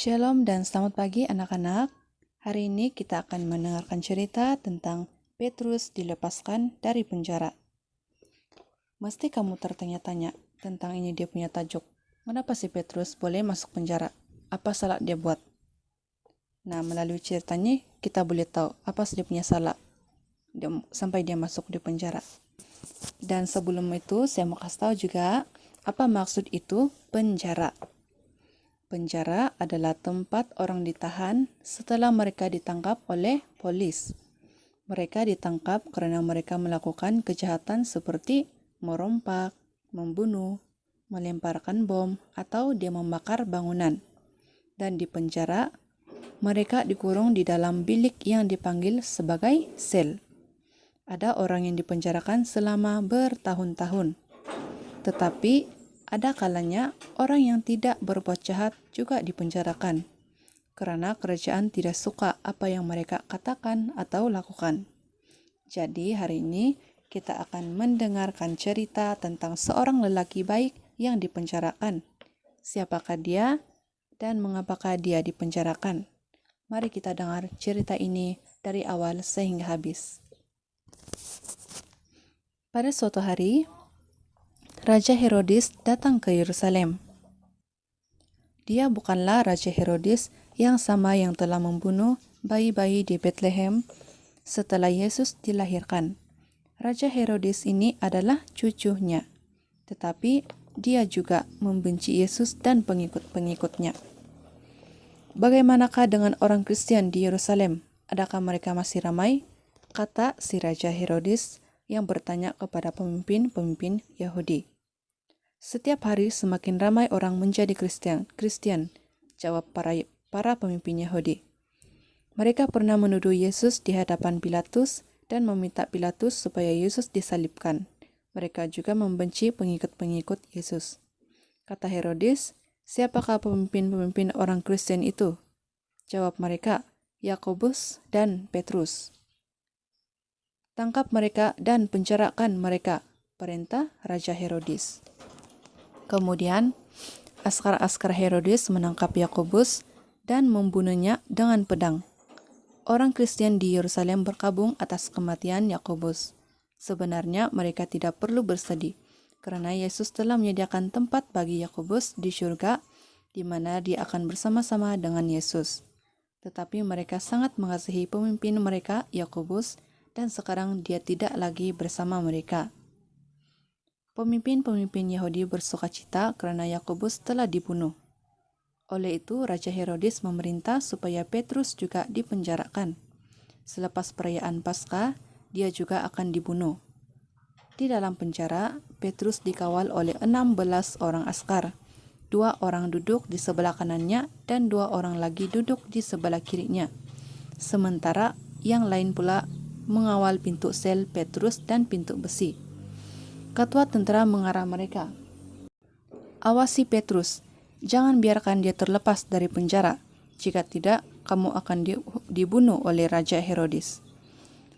Shalom dan selamat pagi anak-anak. Hari ini kita akan mendengarkan cerita tentang Petrus dilepaskan dari penjara. Mesti kamu tertanya-tanya tentang ini dia punya tajuk. Kenapa si Petrus boleh masuk penjara? Apa salah dia buat? Nah, melalui ceritanya kita boleh tahu apa dia punya salah sampai dia masuk di penjara. Dan sebelum itu saya mau kasih tahu juga apa maksud itu penjara. Penjara adalah tempat orang ditahan setelah mereka ditangkap oleh polis. Mereka ditangkap karena mereka melakukan kejahatan seperti merompak, membunuh, melemparkan bom, atau dia membakar bangunan. Dan di penjara, mereka dikurung di dalam bilik yang dipanggil sebagai sel. Ada orang yang dipenjarakan selama bertahun-tahun. Tetapi ada kalanya orang yang tidak berbuat jahat juga dipenjarakan karena kerajaan tidak suka apa yang mereka katakan atau lakukan. Jadi hari ini kita akan mendengarkan cerita tentang seorang lelaki baik yang dipenjarakan. Siapakah dia dan mengapakah dia dipenjarakan? Mari kita dengar cerita ini dari awal sehingga habis. Pada suatu hari, Raja Herodes datang ke Yerusalem. Dia bukanlah Raja Herodes yang sama yang telah membunuh bayi-bayi di Bethlehem setelah Yesus dilahirkan. Raja Herodes ini adalah cucunya, tetapi dia juga membenci Yesus dan pengikut-pengikutnya. Bagaimanakah dengan orang Kristen di Yerusalem? Adakah mereka masih ramai? Kata si Raja Herodes yang bertanya kepada pemimpin-pemimpin Yahudi. Setiap hari semakin ramai orang menjadi Kristen, jawab para pemimpin Yahudi. Mereka pernah menuduh Yesus di hadapan Pilatus dan meminta Pilatus supaya Yesus disalibkan. Mereka juga membenci pengikut-pengikut Yesus. Kata Herodes, siapakah pemimpin-pemimpin orang Kristen itu? Jawab mereka, Yakobus dan Petrus. Tangkap mereka dan penjarakan mereka, perintah Raja Herodes. Kemudian, askar-askar Herodes menangkap Yakobus dan membunuhnya dengan pedang. Orang Kristen di Yerusalem berkabung atas kematian Yakobus. Sebenarnya mereka tidak perlu bersedih, karena Yesus telah menyediakan tempat bagi Yakobus di surga, di mana dia akan bersama-sama dengan Yesus. Tetapi mereka sangat mengasihi pemimpin mereka, Yakobus, dan sekarang dia tidak lagi bersama mereka. Pemimpin-pemimpin Yahudi bersukacita karena Yakobus telah dibunuh. Oleh itu, Raja Herodes memerintah supaya Petrus juga dipenjarakan. Selepas perayaan Paskah, dia juga akan dibunuh. Di dalam penjara, Petrus dikawal oleh 16 orang askar. 2 orang duduk di sebelah kanannya dan 2 orang lagi duduk di sebelah kirinya. Sementara yang lain pula mengawal pintu sel Petrus dan pintu besi. Ketua tentara mengarah mereka. Awasi Petrus, jangan biarkan dia terlepas dari penjara. Jika tidak, kamu akan dibunuh oleh Raja Herodes.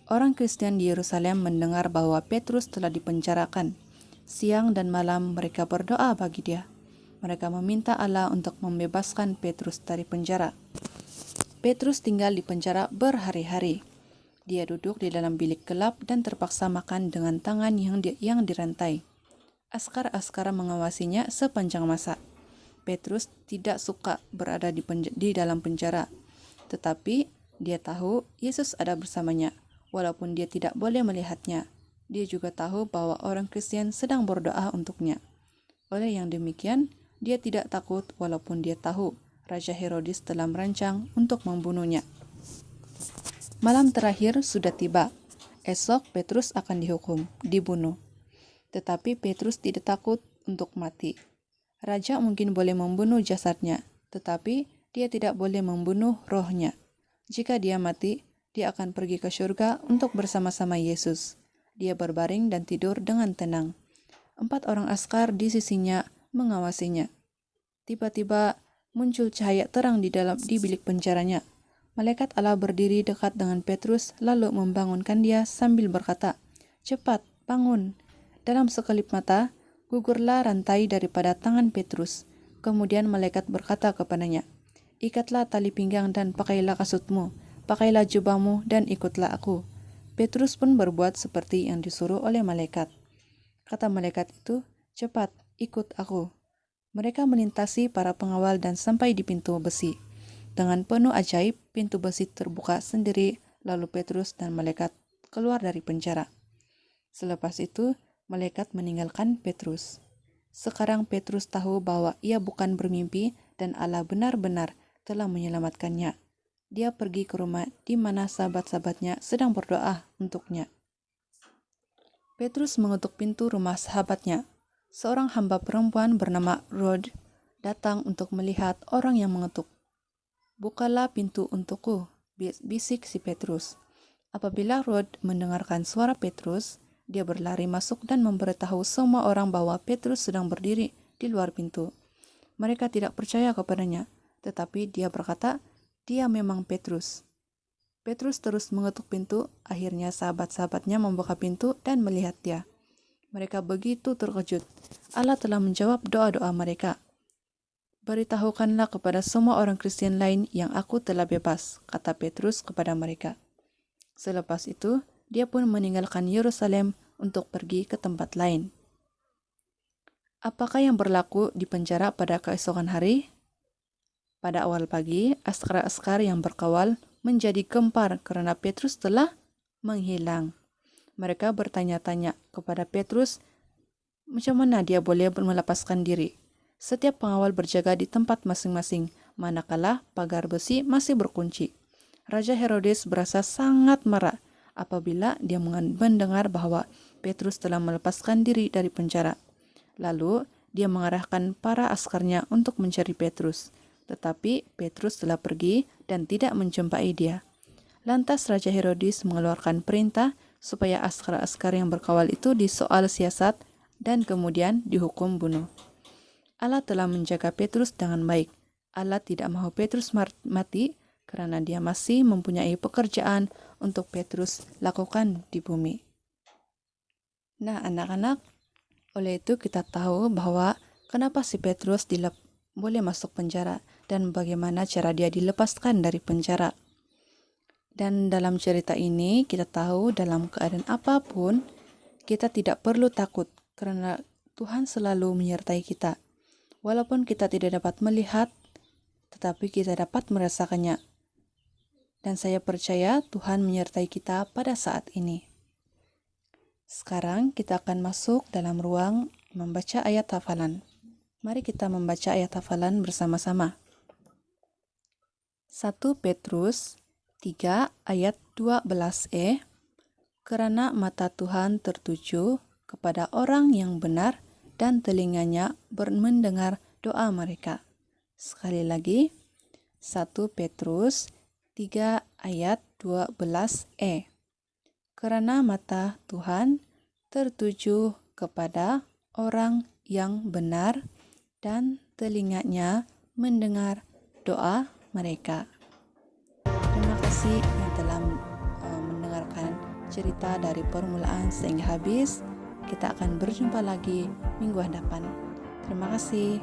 Orang Kristen di Yerusalem mendengar bahwa Petrus telah dipenjarakan. Siang dan malam mereka berdoa bagi dia. Mereka meminta Allah untuk membebaskan Petrus dari penjara. Petrus tinggal di penjara berhari-hari. Dia duduk di dalam bilik gelap dan terpaksa makan dengan tangan yang dirantai. Askar-askar mengawasinya sepanjang masa. Petrus tidak suka berada di dalam penjara, tetapi dia tahu Yesus ada bersamanya, walaupun dia tidak boleh melihatnya. Dia juga tahu bahwa orang Kristen sedang berdoa untuknya. Oleh yang demikian, dia tidak takut walaupun dia tahu Raja Herodes telah merancang untuk membunuhnya. Malam terakhir sudah tiba. Esok Petrus akan dibunuh. Tetapi Petrus tidak takut untuk mati. Raja mungkin boleh membunuh jasadnya, tetapi dia tidak boleh membunuh rohnya. Jika dia mati, dia akan pergi ke surga untuk bersama-sama Yesus. Dia berbaring dan tidur dengan tenang. 4 orang askar di sisinya mengawasinya. Tiba-tiba muncul cahaya terang di bilik penjaranya. Malaikat Allah berdiri dekat dengan Petrus lalu membangunkan dia sambil berkata, "Cepat, bangun." Dalam sekelip mata, gugurlah rantai daripada tangan Petrus. Kemudian malaikat berkata kepadanya, Ikatlah tali pinggang dan pakailah kasutmu, pakailah jubahmu dan ikutlah aku. Petrus pun berbuat seperti yang disuruh oleh malaikat. Kata malaikat itu, cepat, ikut aku. Mereka melintasi para pengawal dan sampai di pintu besi. Dengan penuh ajaib, pintu besi terbuka sendiri, lalu Petrus dan malaikat keluar dari penjara. Selepas itu, malaikat meninggalkan Petrus. Sekarang Petrus tahu bahwa ia bukan bermimpi dan Allah benar-benar telah menyelamatkannya. Dia pergi ke rumah di mana sahabat-sahabatnya sedang berdoa untuknya. Petrus mengetuk pintu rumah sahabatnya. Seorang hamba perempuan bernama Rod datang untuk melihat orang yang mengetuk. "Bukalah pintu untukku," bisik si Petrus. Apabila Rod mendengarkan suara Petrus, dia berlari masuk dan memberitahu semua orang bahwa Petrus sedang berdiri di luar pintu. Mereka tidak percaya kepadanya, tetapi dia berkata, dia memang Petrus. Petrus terus mengetuk pintu, akhirnya sahabat-sahabatnya membuka pintu dan melihat dia. Mereka begitu terkejut. Allah telah menjawab doa-doa mereka. "Beritahukanlah kepada semua orang Kristen lain yang aku telah bebas," kata Petrus kepada mereka. Selepas itu, dia pun meninggalkan Yerusalem untuk pergi ke tempat lain. Apakah yang berlaku di penjara pada keesokan hari? Pada awal pagi, askar-askar yang berkawal menjadi gempar karena Petrus telah menghilang. Mereka bertanya-tanya kepada Petrus macam mana dia boleh melepaskan diri. Setiap pengawal berjaga di tempat masing-masing, manakala pagar besi masih berkunci. Raja Herodes berasa sangat marah apabila dia mendengar bahwa Petrus telah melepaskan diri dari penjara. Lalu, dia mengarahkan para askarnya untuk mencari Petrus. Tetapi Petrus telah pergi dan tidak menjumpai dia. Lantas Raja Herodes mengeluarkan perintah supaya askar-askar yang berkawal itu disoal siasat dan kemudian dihukum bunuh. Allah telah menjaga Petrus dengan baik. Allah tidak mahu Petrus mati karena dia masih mempunyai pekerjaan untuk Petrus lakukan di bumi. Nah, anak-anak, oleh itu kita tahu bahwa kenapa si Petrus boleh masuk penjara dan bagaimana cara dia dilepaskan dari penjara. Dan dalam cerita ini kita tahu dalam keadaan apapun kita tidak perlu takut karena Tuhan selalu menyertai kita. Walaupun kita tidak dapat melihat, tetapi kita dapat merasakannya. Dan saya percaya Tuhan menyertai kita pada saat ini. Sekarang kita akan masuk dalam ruang membaca ayat hafalan. Mari kita membaca ayat hafalan bersama-sama. 1 Petrus 3 ayat 12e. Karena mata Tuhan tertuju kepada orang yang benar dan telinganya mendengar doa mereka. Sekali lagi, 1 Petrus 3 ayat 12e. Karena mata Tuhan tertuju kepada orang yang benar dan telinganya mendengar doa mereka. Terima kasih yang telah mendengarkan cerita dari permulaan sehingga habis. Kita akan berjumpa lagi minggu hadapan. Terima kasih.